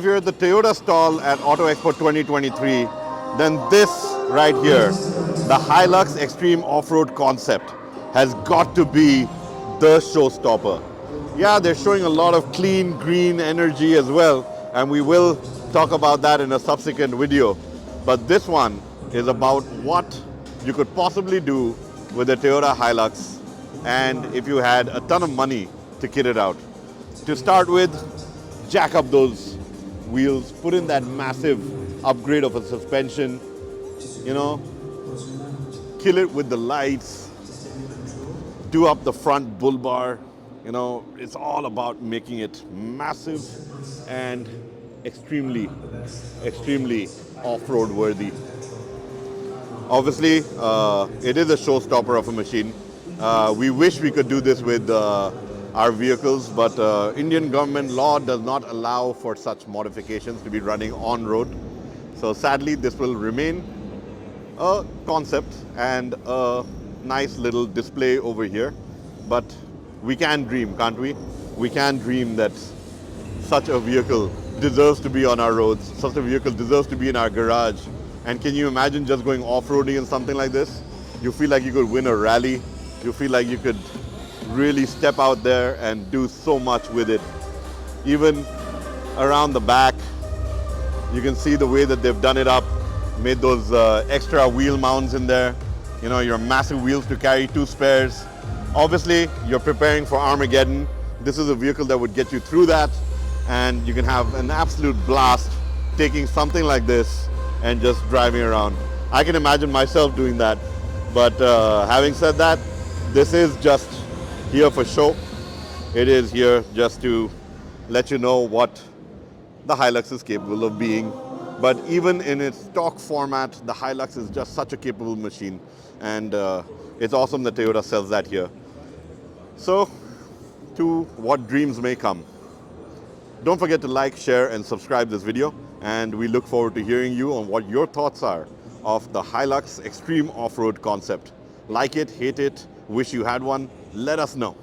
If you're at the Toyota stall at Auto Expo 2023, then this right here, the Hilux Extreme Off-Road concept, has got to be the showstopper. Yeah, they're showing a lot of clean, green energy as well, and we will talk about that in a subsequent video. But this one is about what you could possibly do with the Toyota Hilux, and if you had a ton of money to kit it out. To start with, jack up those wheels, put in that massive upgrade of a suspension, you know, kill it with the lights, do up the front bull bar. You know, it's all about making it massive and extremely off-road worthy. Obviously, it is a showstopper of a machine. We wish we could do this with our vehicles, but Indian government law does not allow for such modifications to be running on road. So sadly, this will remain a concept and a nice little display over here. But we can dream, can't we? We can dream that such a vehicle deserves to be on our roads. Such a vehicle deserves to be in our garage. And can you imagine just going off-roading in something like this? You feel like you could win a rally. You feel like you could really step out there and do so much with it. Even around the back, you can see the way that they've done it up, made those extra wheel mounts in there. You know, your massive wheels to carry 2 spares. Obviously, you're preparing for Armageddon. This is a vehicle that would get you through that, and you can have an absolute blast taking something like this and just driving around. I can imagine myself doing that. But having said that, this is just here for show. It is here just to let you know what the Hilux is capable of being. But even in its stock format, the Hilux is just such a capable machine. And it's awesome that Toyota sells that here. So, to what dreams may come. Don't forget to like, share, and subscribe this video. And we look forward to hearing you on what your thoughts are of the Hilux Extreme Off-Road concept. Like it, hate it, wish you had one, let us know.